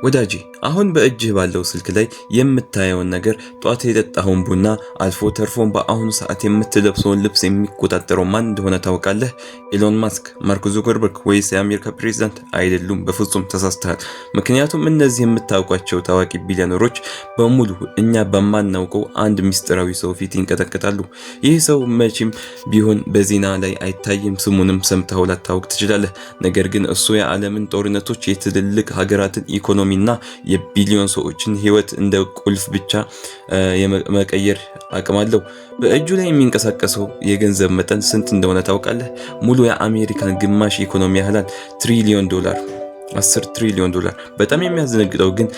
ወዳጄ አሁን በእጅህ ባለው ስልክ ላይ የምታየውን ነገር ጧት የጠጣኸውን ቡና አልፎ ተርፎን በአሁኑ ሰዓት የምትለብሰውን ልብስ የሚቆጣጠረው ማን እንደሆነ ታውቃለህ? ኢሎን ማስክ፣ ማርክ ዙከርበርግ ወይስ የአሜሪካ ፕሬዝዳንት? አይደሉም፣ በፍጹም ተሳስተሃል። ምክንያቱም እነዚህ የምታውቋቸው ታዋቂ ቢሊዮነሮች በሙሉ እኛ በማናውቀው አንድ ምስጢራዊ ሰው ፊት ይንቀጠቀጣሉ። ይህ ሰው መቼም ቢሆን በዜና ላይ አይታይም፣ ስሙንም ሰምተኸው ላታውቅ ትችላለህ። ነገር ግን እሱ የዓለምን ጦርነቶች፣ የትልልቅ ሀገራትን ኢኮኖሚ እና የቢሊዮን ሰዎችን ህይወት እንደ ቁልፍ ብቻ የመቀየር አቅም አለው። በእጁ ላይ የሚንቀሳቀሰው የገንዘብ መጠን ስንት እንደሆነ ታውቃለህ? ሙሉ የአሜሪካን ግማሽ ኢኮኖሚ ያህላል። ትሪሊዮን ዶላር፣ 10 ትሪሊዮን ዶላር። በጣም የሚያስደነግጠው ግን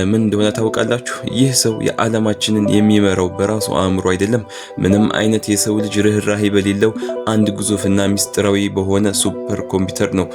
ምን እንደሆነ ታውቃላችሁ? ይህ ሰው የዓለማችንን የሚመራው በራሱ አእምሮ አይደለም። ምንም አይነት የሰው ልጅ ርህራሄ በሌለው አንድ ግዙፍና ሚስጥራዊ በሆነ ሱፐር ኮምፒውተር ነው።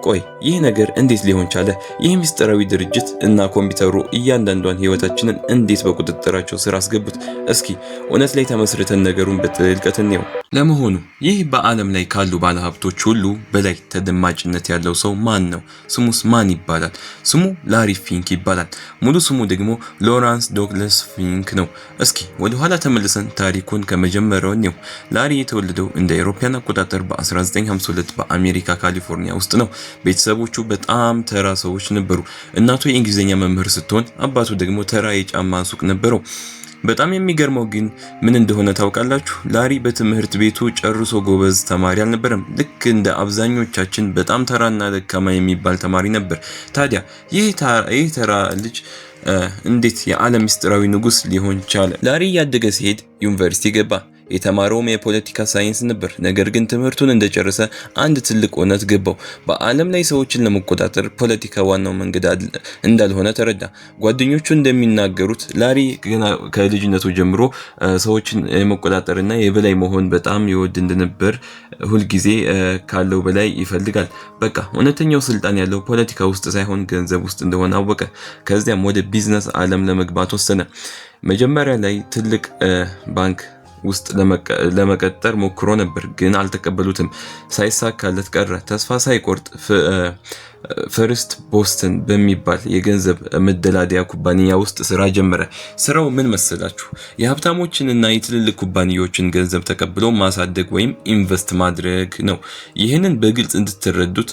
ቆይ ይህ ነገር እንዴት ሊሆን ቻለ? ይህ ሚስጥራዊ ድርጅት እና ኮምፒውተሩ እያንዳንዷን ህይወታችንን እንዴት በቁጥጥራቸው ስር አስገቡት? እስኪ እውነት ላይ ተመስርተን ነገሩን በጥልቀት እንየው። ለመሆኑ ይህ በዓለም ላይ ካሉ ባለሀብቶች ሁሉ በላይ ተደማጭነት ያለው ሰው ማን ነው? ስሙስ ማን ይባላል? ስሙ ላሪ ፊንክ ይባላል። ሙሉ ስሙ ደግሞ ሎራንስ ዶግላስ ፊንክ ነው። እስኪ ወደ ኋላ ተመልሰን ታሪኩን ከመጀመሪያው እንየው። ላሪ የተወለደው እንደ አውሮፓውያን አቆጣጠር በ1952 በአሜሪካ ካሊፎርኒያ ውስጥ ነው። ቤተሰቦቹ በጣም ተራ ሰዎች ነበሩ። እናቱ የእንግሊዝኛ መምህር ስትሆን አባቱ ደግሞ ተራ የጫማ ሱቅ ነበረው። በጣም የሚገርመው ግን ምን እንደሆነ ታውቃላችሁ? ላሪ በትምህርት ቤቱ ጨርሶ ጎበዝ ተማሪ አልነበረም። ልክ እንደ አብዛኞቻችን በጣም ተራና ደካማ የሚባል ተማሪ ነበር። ታዲያ ይህ ተራ ልጅ እንዴት የዓለም ምስጢራዊ ንጉስ ሊሆን ቻለ? ላሪ እያደገ ሲሄድ ዩኒቨርሲቲ ገባ። የተማረውም የፖለቲካ ሳይንስ ነበር። ነገር ግን ትምህርቱን እንደጨረሰ አንድ ትልቅ እውነት ገባው። በዓለም ላይ ሰዎችን ለመቆጣጠር ፖለቲካ ዋናው መንገድ እንዳልሆነ ተረዳ። ጓደኞቹ እንደሚናገሩት ላሪ ገና ከልጅነቱ ጀምሮ ሰዎችን የመቆጣጠርና የበላይ መሆን በጣም ይወድ እንደነበር፣ ሁልጊዜ ካለው በላይ ይፈልጋል። በቃ እውነተኛው ስልጣን ያለው ፖለቲካ ውስጥ ሳይሆን ገንዘብ ውስጥ እንደሆነ አወቀ። ከዚያም ወደ ቢዝነስ ዓለም ለመግባት ወሰነ። መጀመሪያ ላይ ትልቅ ባንክ ውስጥ ለመቀጠር ሞክሮ ነበር፣ ግን አልተቀበሉትም። ሳይሳካለት ቀረ። ተስፋ ሳይቆርጥ ፈርስት ቦስተን በሚባል የገንዘብ መደላደያ ኩባንያ ውስጥ ስራ ጀመረ። ስራው ምን መሰላችሁ? የሀብታሞችንና የትልልቅ ኩባንያዎችን ገንዘብ ተቀብሎ ማሳደግ ወይም ኢንቨስት ማድረግ ነው። ይህንን በግልጽ እንድትረዱት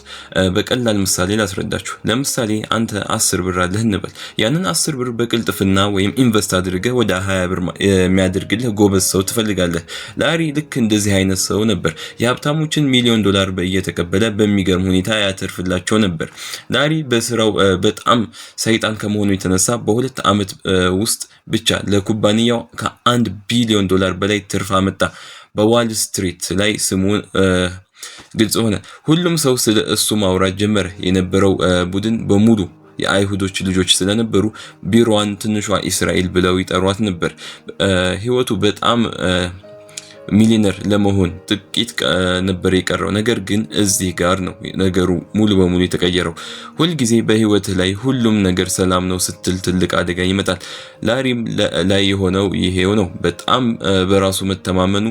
በቀላል ምሳሌ ላስረዳችሁ። ለምሳሌ አንተ 10 ብር አለህ እንበል። ያንን 10 ብር በቅልጥፍና ወይም ኢንቨስት አድርገህ ወደ 20 ብር የሚያደርግልህ ጎበዝ ሰው ትፈልጋለህ። ላሪ ልክ እንደዚህ አይነት ሰው ነበር። የሀብታሞችን ሚሊዮን ዶላር እየተቀበለ በሚገርም ሁኔታ ያተርፍላቸው ነበር። ላሪ በስራው በጣም ሰይጣን ከመሆኑ የተነሳ በ2 ዓመት ውስጥ ብቻ ለኩባንያው ከ1 ቢሊዮን ዶላር በላይ ትርፍ አመጣ። በዋል ስትሪት ላይ ስሙ ግልጽ ሆነ። ሁሉም ሰው ስለ እሱ ማውራት ጀመረ። የነበረው ቡድን በሙሉ የአይሁዶች ልጆች ስለነበሩ ቢሮዋን ትንሿ እስራኤል ብለው ይጠሯት ነበር። ህይወቱ በጣም ሚሊዮነር ለመሆን ጥቂት ነበር የቀረው። ነገር ግን እዚህ ጋር ነው ነገሩ ሙሉ በሙሉ የተቀየረው። ሁልጊዜ በህይወት ላይ ሁሉም ነገር ሰላም ነው ስትል ትልቅ አደጋ ይመጣል። ላሪም ላይ የሆነው ይሄው ነው። በጣም በራሱ መተማመኑ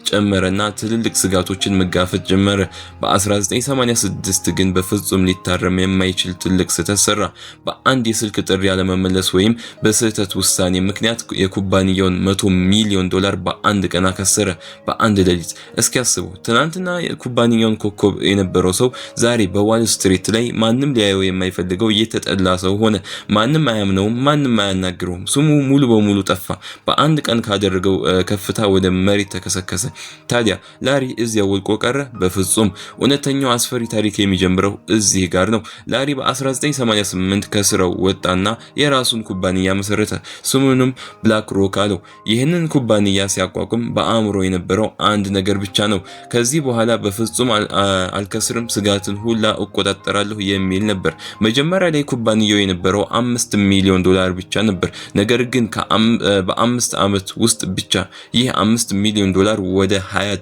ጨመረና ትልልቅ ስጋቶችን መጋፈጥ ጀመረ። በ1986 ግን በፍጹም ሊታረም የማይችል ትልቅ ስህተት ሰራ። በአንድ የስልክ ጥሪ ያለመመለስ ወይም በስህተት ውሳኔ ምክንያት የኩባንያውን 100 ሚሊዮን ዶላር በአንድ ቀን አከሰረ። በአንድ ሌሊት። እስኪ አስቡ፣ ትናንትና የኩባንያውን ኮከብ የነበረው ሰው ዛሬ በዋል ስትሪት ላይ ማንም ሊያየው የማይፈልገው የተጠላ ሰው ሆነ። ማንም አያምነውም፣ ማንም አያናግረውም። ስሙ ሙሉ በሙሉ ጠፋ። በአንድ ቀን ካደረገው ከፍታ ወደ መሬት ተከሰከሰ። ታዲያ ላሪ እዚያ ወድቆ ቀረ? በፍጹም። እውነተኛው አስፈሪ ታሪክ የሚጀምረው እዚህ ጋር ነው። ላሪ በ1988 ከስራው ወጣና የራሱን ኩባንያ መሰረተ። ስሙንም ብላክ ሮክ አለው። ይህንን ኩባንያ ሲያቋቁም በአእምሮ የነበረው አንድ ነገር ብቻ ነው። ከዚህ በኋላ በፍጹም አልከስርም፣ ስጋትን ሁላ እቆጣጠራለሁ የሚል ነበር። መጀመሪያ ላይ ኩባንያው የነበረው 5 ሚሊዮን ዶላር ብቻ ነበር። ነገር ግን በ5 ዓመት ውስጥ ብቻ ይህ 5 ሚሊዮን ዶላር ወደ 20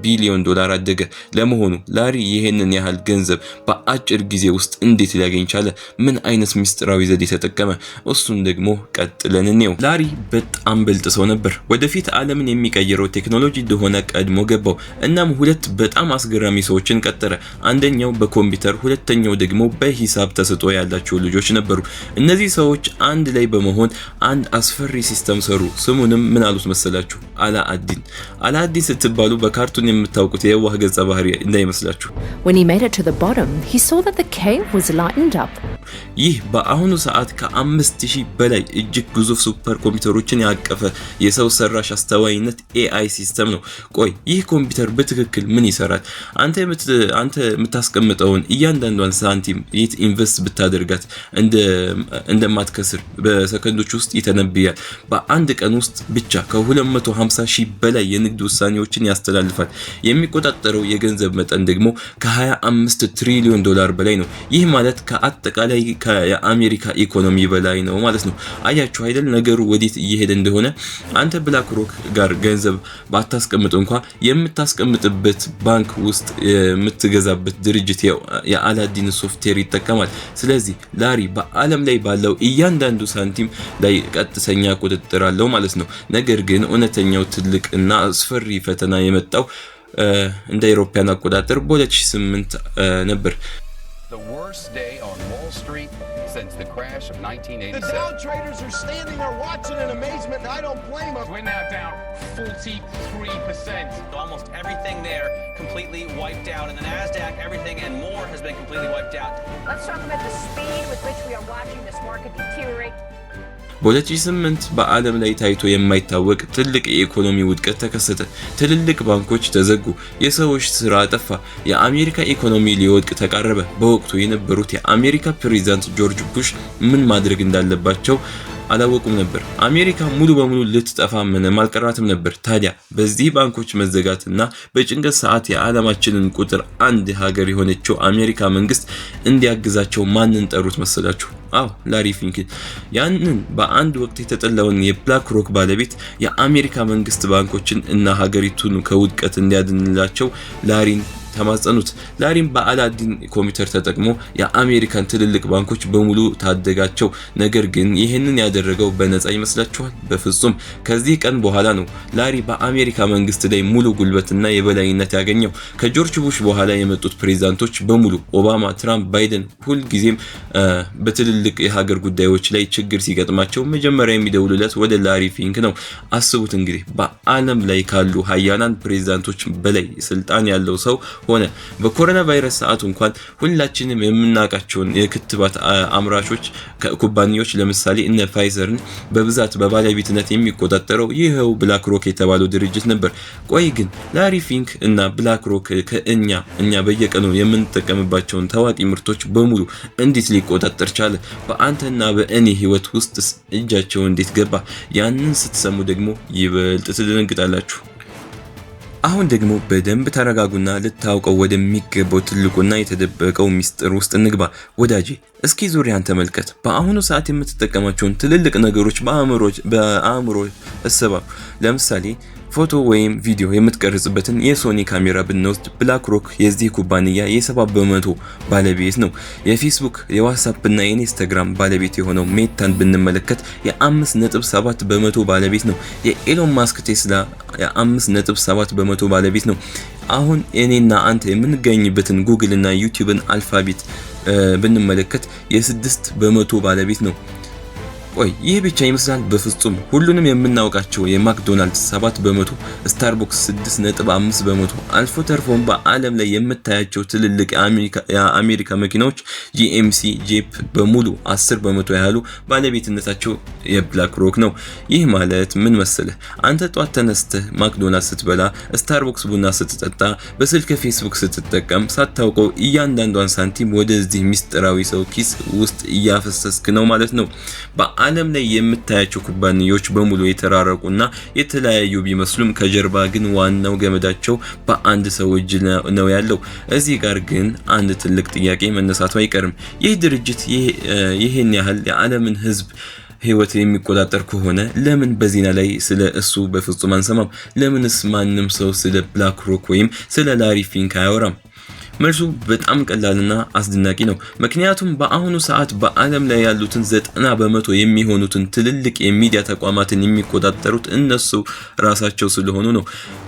ቢሊዮን ዶላር አደገ። ለመሆኑ ላሪ ይሄንን ያህል ገንዘብ በአጭር ጊዜ ውስጥ እንዴት ሊያገኝ ቻለ? ምን አይነት ሚስጥራዊ ዘዴ ተጠቀመ? እሱን ደግሞ ቀጥለን እንየው። ላሪ በጣም ብልጥ ሰው ነበር። ወደፊት ዓለምን የሚቀይረው ቴክኖሎጂ እንደሆነ ቀድሞ ገባው። እናም ሁለት በጣም አስገራሚ ሰዎችን ቀጠረ። አንደኛው በኮምፒውተር ሁለተኛው ደግሞ በሂሳብ ተሰጥኦ ያላቸው ልጆች ነበሩ። እነዚህ ሰዎች አንድ ላይ በመሆን አንድ አስፈሪ ሲስተም ሰሩ። ስሙንም ምን አሉት መሰላችሁ? አላአዲን። አላአዲን ስትባሉ በካርቱን የምታውቁት የዋህ ገጸ ባህሪ እንዳይመስላችሁ። When he made it to the bottom, he saw that the cave was lightened up. ይህ በአሁኑ ሰዓት ከ5000 በላይ እጅግ ግዙፍ ሱፐር ኮምፒውተሮችን ያቀፈ የሰው ሰራሽ አስተዋይነት AI ሲስተም ነው። ቆይ ይህ ኮምፒውተር በትክክል ምን ይሰራል? አንተ የምታስቀምጠውን እያንዳንዷን ሳንቲም የት ኢንቨስት ብታደርጋት እንደማትከስር በሰከንዶች ውስጥ ይተነብያል። በአንድ ቀን ውስጥ ብቻ ከ250,000 በላይ የንግድ ውሳኔዎችን ያስተላልፋል። የሚቆጣጠረው የገንዘብ መጠን ደግሞ ከ25 ትሪሊዮን ዶላር በላይ ነው። ይህ ማለት ከአጠቃላይ የአሜሪካ ኢኮኖሚ በላይ ነው ማለት ነው። አያችሁ አይደል ነገሩ ወዴት እየሄደ እንደሆነ? አንተ ብላክ ሮክ ጋር ገንዘብ ባታስቀምጥ እንኳን የምታስቀምጥበት ባንክ ውስጥ የምትገዛበት ድርጅት የአላዲን ሶፍትዌር ይጠቀማል። ስለዚህ ላሪ በዓለም ላይ ባለው እያንዳንዱ ሳንቲም ላይ ቀጥተኛ ቁጥጥር አለው ማለት ነው። ነገር ግን እውነተኛው ትልቅ እና አስፈሪ ፈተና የመጣው እንደ አውሮፓውያን አቆጣጠር በ2008 ነበር። The worst day on Wall Street since the crash of 1987. The Dow traders are standing there watching in amazement, and I don't blame them. We're now down 43%. Almost everything there completely wiped out. And the NASDAQ, everything and more has been completely wiped out. Let's talk about the speed with which we are watching this market deteriorate. በ2008 በዓለም ላይ ታይቶ የማይታወቅ ትልቅ የኢኮኖሚ ውድቀት ተከሰተ። ትልልቅ ባንኮች ተዘጉ፣ የሰዎች ስራ ጠፋ፣ የአሜሪካ ኢኮኖሚ ሊወድቅ ተቃረበ። በወቅቱ የነበሩት የአሜሪካ ፕሬዝዳንት ጆርጅ ቡሽ ምን ማድረግ እንዳለባቸው አላወቁም ነበር። አሜሪካ ሙሉ በሙሉ ልትጠፋ ምንም አልቀራትም ነበር። ታዲያ በዚህ ባንኮች መዘጋትና በጭንቀት ሰዓት የዓለማችንን ቁጥር 1 ሀገር የሆነችው አሜሪካ መንግስት እንዲያግዛቸው ማንን ጠሩት መሰላችሁ? አዎ ላሪ ፊንክ። ያንን በአንድ ወቅት የተጠላውን የብላክ ሮክ ባለቤት የአሜሪካ መንግስት ባንኮችን እና ሀገሪቱን ከውድቀት እንዲያድንላቸው ላሪን ተማጸኑት። ላሪም በአላዲን ኮምፒውተር ተጠቅሞ የአሜሪካን ትልልቅ ባንኮች በሙሉ ታደጋቸው። ነገር ግን ይህንን ያደረገው በነፃ ይመስላችኋል? በፍጹም። ከዚህ ቀን በኋላ ነው ላሪ በአሜሪካ መንግስት ላይ ሙሉ ጉልበትና የበላይነት ያገኘው። ከጆርጅ ቡሽ በኋላ የመጡት ፕሬዝዳንቶች በሙሉ ኦባማ፣ ትራምፕ፣ ባይደን ሁልጊዜም በትልልቅ የሀገር ጉዳዮች ላይ ችግር ሲገጥማቸው መጀመሪያ የሚደውሉለት ወደ ላሪ ፊንክ ነው። አስቡት እንግዲህ በዓለም ላይ ካሉ ሀያላን ፕሬዝዳንቶች በላይ ስልጣን ያለው ሰው ሆነ። በኮሮና ቫይረስ ሰዓት እንኳን ሁላችንም የምናውቃቸውን የክትባት አምራቾች ኩባንያዎች ለምሳሌ እነ ፋይዘርን በብዛት በባለቤትነት የሚቆጣጠረው ይሄው ብላክ ሮክ የተባለው ድርጅት ነበር። ቆይ ግን ላሪ ፊንክ እና ብላክ ሮክ እኛ በየቀኑ የምንጠቀምባቸውን ታዋቂ ምርቶች በሙሉ እንዴት ሊቆጣጠር ቻለ? በአንተና በእኔ ህይወት ውስጥ እጃቸው እንዴት ገባ? ያንን ስትሰሙ ደግሞ ይበልጥ ትደነግጣላችሁ። አሁን ደግሞ በደንብ ተረጋጉና ልታውቀው ወደሚገባው ትልቁና የተደበቀው ሚስጥር ውስጥ እንግባ። ወዳጄ እስኪ ዙሪያን ተመልከት። በአሁኑ ሰዓት የምትጠቀማቸውን ትልልቅ ነገሮች በአእምሮ እሰባ። ለምሳሌ ፎቶ ወይም ቪዲዮ የምትቀርጽበትን የሶኒ ካሜራ ብንወስድ ብላክ ሮክ የዚህ ኩባንያ የ7% ባለቤት ነው። የፌስቡክ፣ የዋትስአፕ እና የኢንስታግራም ባለቤት የሆነው ሜታን ብንመለከት የ5.7% ባለቤት ነው። የኤሎን ማስክ ቴስላ የ5.7% ባለቤት ነው። አሁን እኔና አንተ የምንገኝበትን ጉግል እና ዩቲዩብን አልፋቤት ብንመለከት የ6% ባለቤት ነው። ቆይ ይህ ብቻ ይመስላል? በፍጹም። ሁሉንም የምናውቃቸው የማክዶናልድስ 7%፣ ስታርቡክስ 6.5%፣ አልፎ ተርፎም በዓለም ላይ የምታያቸው ትልልቅ የአሜሪካ መኪናዎች GMC፣ ጄፕ በሙሉ 10% ያህሉ ባለቤትነታቸው የብላክ ሮክ ነው። ይህ ማለት ምን መሰለህ? አንተ ጧት ተነስተህ ማክዶናልድስ ስትበላ፣ ስታርቡክስ ቡና ስትጠጣ፣ በስልክ ፌስቡክ ስትጠቀም ሳታውቀው እያንዳንዷን ሳንቲም ወደዚህ ሚስጥራዊ ሰው ኪስ ውስጥ እያፈሰስክ ነው ማለት ነው። ዓለም ላይ የምታያቸው ኩባንያዎች በሙሉ የተራረቁና የተለያዩ ቢመስሉም ከጀርባ ግን ዋናው ገመዳቸው በአንድ ሰው እጅ ነው ያለው። እዚህ ጋር ግን አንድ ትልቅ ጥያቄ መነሳቱ አይቀርም። ይህ ድርጅት ይህን ያህል የዓለምን ሕዝብ ህይወት የሚቆጣጠር ከሆነ ለምን በዜና ላይ ስለ እሱ በፍጹም አንሰማም? ለምንስ ማንም ሰው ስለ ብላክ ሮክ ወይም ስለ ላሪ ፊንክ አያወራም? መልሱ በጣም ቀላልና አስደናቂ ነው። ምክንያቱም በአሁኑ ሰዓት በዓለም ላይ ያሉትን 90% የሚሆኑትን ትልልቅ የሚዲያ ተቋማትን የሚቆጣጠሩት እነሱ ራሳቸው ስለሆኑ ነው።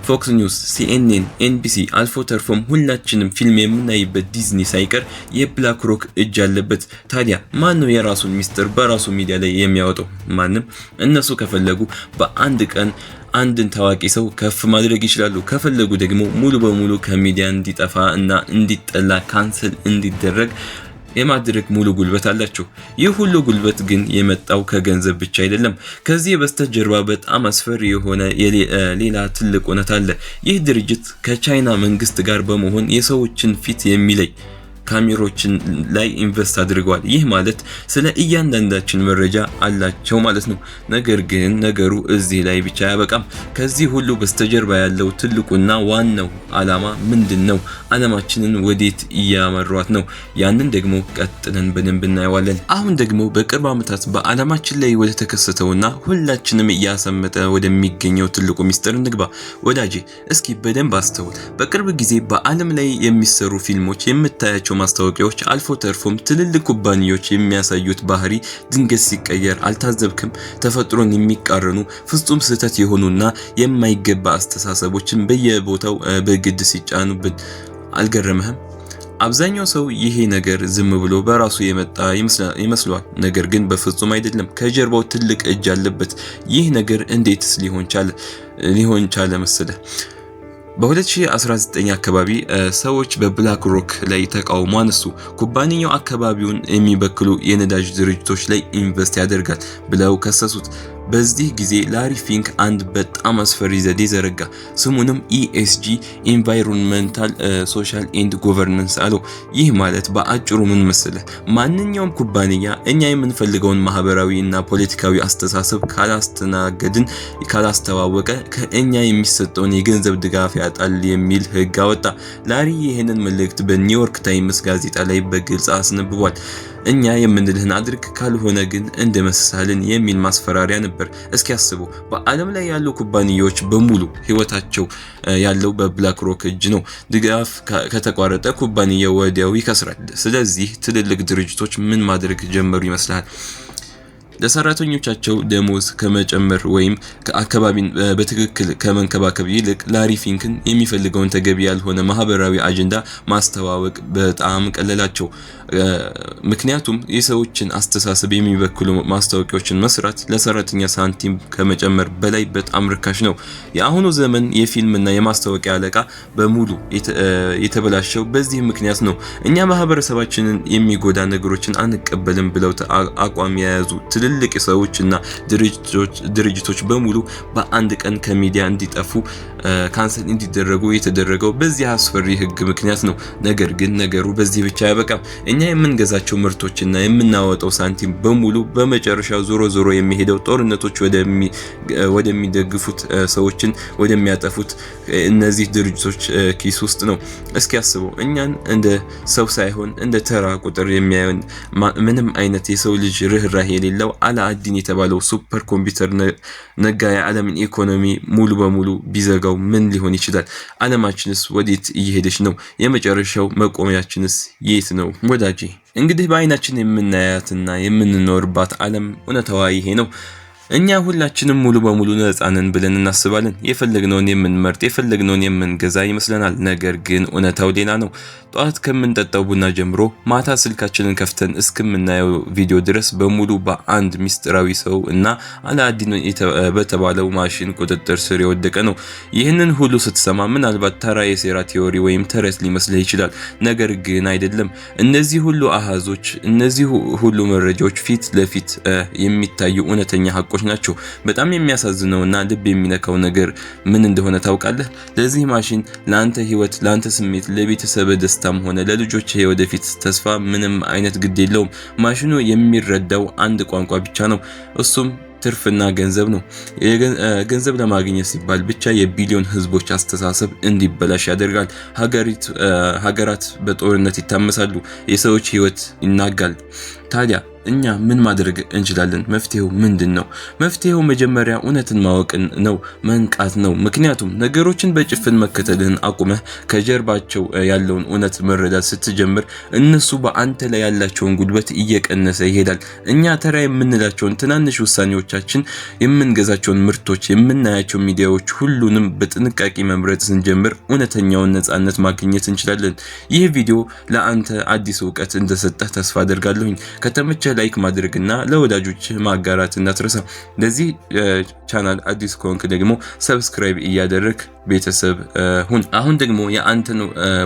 ፎክስ ኒውስ፣ ሲኤንኤን፣ ኤንቢሲ አልፎ ተርፎም ሁላችንም ፊልም የምናይበት ዲዝኒ ሳይቀር የብላክ ሮክ እጅ አለበት። ታዲያ ማን ነው የራሱን ሚስጥር በራሱ ሚዲያ ላይ የሚያወጣው? ማንም። እነሱ ከፈለጉ በአንድ ቀን አንድን ታዋቂ ሰው ከፍ ማድረግ ይችላሉ። ከፈለጉ ደግሞ ሙሉ በሙሉ ከሚዲያ እንዲጠፋ እና እንዲጠላ ካንሰል እንዲደረግ የማድረግ ሙሉ ጉልበት አላቸው። ይህ ሁሉ ጉልበት ግን የመጣው ከገንዘብ ብቻ አይደለም። ከዚህ በስተጀርባ በጣም አስፈሪ የሆነ ሌላ ትልቅ እውነት አለ። ይህ ድርጅት ከቻይና መንግስት ጋር በመሆን የሰዎችን ፊት የሚለይ ካሜሮችን ላይ ኢንቨስት አድርገዋል። ይህ ማለት ስለ እያንዳንዳችን መረጃ አላቸው ማለት ነው። ነገር ግን ነገሩ እዚህ ላይ ብቻ አያበቃም። ከዚህ ሁሉ በስተጀርባ ያለው ትልቁና ዋናው ዓላማ ምንድነው? ዓለማችንን ወዴት እያመሯት ነው? ያንን ደግሞ ቀጥለን በደንብ እናየዋለን። አሁን ደግሞ በቅርብ ዓመታት በዓለማችን ላይ ወደ ተከሰተውና ሁላችንም እያሰመጠ ወደሚገኘው ትልቁ ሚስጥር እንግባ። ወዳጄ እስኪ በደንብ አስተውል። በቅርብ ጊዜ በዓለም ላይ የሚሰሩ ፊልሞች የምታያቸው ማስታወቂያዎች አልፎ ተርፎም ትልልቅ ኩባንያዎች የሚያሳዩት ባህሪ ድንገት ሲቀየር አልታዘብክም? ተፈጥሮን የሚቃረኑ ፍጹም ስህተት የሆኑና የማይገባ አስተሳሰቦችን በየቦታው በግድ ሲጫኑብን አልገረመህም? አብዛኛው ሰው ይሄ ነገር ዝም ብሎ በራሱ የመጣ ይመስለዋል። ነገር ግን በፍጹም አይደለም። ከጀርባው ትልቅ እጅ አለበት። ይህ ነገር እንዴትስ ሊሆን ቻለ መሰለ? በ2019 አካባቢ ሰዎች በብላክ ሮክ ላይ ተቃውሞ አነሱ። ኩባንያው አካባቢውን የሚበክሉ የነዳጅ ድርጅቶች ላይ ኢንቨስት ያደርጋል ብለው ከሰሱት። በዚህ ጊዜ ላሪ ፊንክ አንድ በጣም አስፈሪ ዘዴ ዘረጋ። ስሙንም ESG ኢንቫይሮንመንታል ሶሻል ኤንድ ጎቨርናንስ አለው። ይህ ማለት በአጭሩ ምን መሰለህ? ማንኛውም ኩባንያ እኛ የምንፈልገውን ማህበራዊ እና ፖለቲካዊ አስተሳሰብ ካላስተዋወቀ ከእኛ የሚሰጠውን የገንዘብ ድጋፍ ያጣል የሚል ህግ አወጣ። ላሪ ይህንን መልእክት በኒውዮርክ ታይምስ ጋዜጣ ላይ በግልጽ አስነብቧል። እኛ የምንልህን አድርግ፣ ካልሆነ ግን እንደመሰሳልን የሚል ማስፈራሪያ ነበር። እስኪ አስቡ፣ በዓለም ላይ ያሉ ኩባንያዎች በሙሉ ህይወታቸው ያለው በብላክ ሮክ እጅ ነው። ድጋፍ ከተቋረጠ ኩባንያው ወዲያው ይከስራል። ስለዚህ ትልልቅ ድርጅቶች ምን ማድረግ ጀመሩ ይመስላል? ለሰራተኞቻቸው ደሞዝ ከመጨመር ወይም አካባቢን በትክክል ከመንከባከብ ይልቅ ላሪ ፊንክን የሚፈልገውን ተገቢ ያልሆነ ማህበራዊ አጀንዳ ማስተዋወቅ በጣም ቀለላቸው። ምክንያቱም የሰዎችን አስተሳሰብ የሚበክሉ ማስታወቂያዎችን መስራት ለሰራተኛ ሳንቲም ከመጨመር በላይ በጣም ርካሽ ነው። የአሁኑ ዘመን የፊልምና የማስታወቂያ አለቃ በሙሉ የተበላሸው በዚህ ምክንያት ነው። እኛ ማህበረሰባችንን የሚጎዳ ነገሮችን አንቀበልም ብለው አቋም የያዙ ትልልቅ ሰዎችና ድርጅቶች በሙሉ በአንድ ቀን ከሚዲያ እንዲጠፉ ካንሰል እንዲደረጉ የተደረገው በዚህ አስፈሪ ህግ ምክንያት ነው። ነገር ግን ነገሩ በዚህ ብቻ አያበቃም። እኛ የምንገዛቸው ምርቶችና የምናወጣው ሳንቲም በሙሉ በመጨረሻ ዞሮ የሚሄደው ጦርነቶች ወደሚደግፉት ሰዎችን ወደሚያጠፉት እነዚህ ድርጅቶች ኪስ ውስጥ ነው። እስኪ አስበው፣ እኛን እንደ ሰው ሳይሆን እንደ ተራ ቁጥር የሚያዩን ምንም አይነት የሰው ልጅ ርህራሄ የሌለው አላዲን የተባለው ሱፐር ኮምፒውተር ነጋ የዓለምን ኢኮኖሚ ሙሉ በሙሉ ቢዘጋው ምን ሊሆን ይችላል? ዓለማችንስ ወዴት እየሄደች ነው? የመጨረሻው መቆሚያችንስ የት ነው? ወዳጄ እንግዲህ በአይናችን የምናያትና የምንኖርባት ዓለም እውነታዋ ይሄ ነው። እኛ ሁላችንም ሙሉ በሙሉ ነፃ ነን ብለን እናስባለን። የፈለግነውን የምንመርጥ የፈለግነውን የምንገዛ ይመስለናል። ነገር ግን እውነታው ሌላ ነው። ጧት ከምንጠጣው ቡና ጀምሮ ማታ ስልካችንን ከፍተን እስከምናየው ቪዲዮ ድረስ በሙሉ በአንድ ሚስጥራዊ ሰው እና አላዲን በተባለው ማሽን ቁጥጥር ስር የወደቀ ነው። ይህንን ሁሉ ስትሰማ ምናልባት ተራ የሴራ ቲዮሪ ወይም ተረት ሊመስልህ ይችላል። ነገር ግን አይደለም። እነዚህ ሁሉ አሃዞች፣ እነዚህ ሁሉ መረጃዎች ፊት ለፊት የሚታዩ እውነተኛ ሀቆች ናቸው። በጣም የሚያሳዝነውና ልብ የሚነካው ነገር ምን እንደሆነ ታውቃለህ? ለዚህ ማሽን ለአንተ ህይወት፣ ለአንተ ስሜት፣ ለቤተሰብ ደስታም ሆነ ለልጆች የወደፊት ተስፋ ምንም አይነት ግድ የለውም። ማሽኑ የሚረዳው አንድ ቋንቋ ብቻ ነው። እሱም ትርፍና ገንዘብ ነው። ገንዘብ ለማግኘት ሲባል ብቻ የቢሊዮን ህዝቦች አስተሳሰብ እንዲበላሽ ያደርጋል። ሀገራት በጦርነት ይታመሳሉ። የሰዎች ህይወት ይናጋል። ታዲያ እኛ ምን ማድረግ እንችላለን? መፍትሄው ምንድነው? መፍትሄው መጀመሪያ እውነትን ማወቅን ነው፣ መንቃት ነው። ምክንያቱም ነገሮችን በጭፍን መከተልን አቁመህ ከጀርባቸው ያለውን እውነት መረዳት ስትጀምር እነሱ በአንተ ላይ ያላቸውን ጉልበት እየቀነሰ ይሄዳል። እኛ ተራ የምንላቸውን ትናንሽ ውሳኔዎቻችን፣ የምንገዛቸውን ምርቶች፣ የምናያቸው ሚዲያዎች ሁሉንም በጥንቃቄ መምረጥ ስንጀምር እውነተኛውን ነጻነት ማግኘት እንችላለን። ይህ ቪዲዮ ለአንተ አዲስ እውቀት እንደሰጠህ ተስፋ አደርጋለሁኝ። ከተመቸ ላይክ ማድረግና ለወዳጆች ማጋራት እንዳትረሳ። ለዚህ ቻናል አዲስ ከሆንክ ደግሞ ሰብስክራይብ እያደረግ ቤተሰብ ሁን። አሁን ደግሞ የአንተን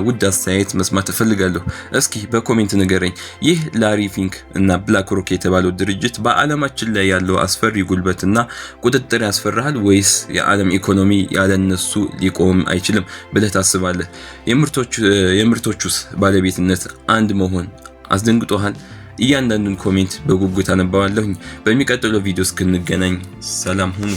ውድ አስተያየት መስማት እፈልጋለሁ። እስኪ በኮሜንት ንገረኝ። ይህ ላሪ ፊንክ እና ብላክሮክ የተባለው ድርጅት በዓለማችን ላይ ያለው አስፈሪ ጉልበትና ቁጥጥር ያስፈራሃል ወይስ የዓለም ኢኮኖሚ ያለነሱ ሊቆም አይችልም ብለህ ታስባለህ? የምርቶቹስ ባለቤትነት አንድ መሆን አስደንግጦሃል? እያንዳንዱን ኮሜንት በጉጉት አነባዋለሁኝ። በሚቀጥለው ቪዲዮ እስክንገናኝ ሰላም ሁኑ።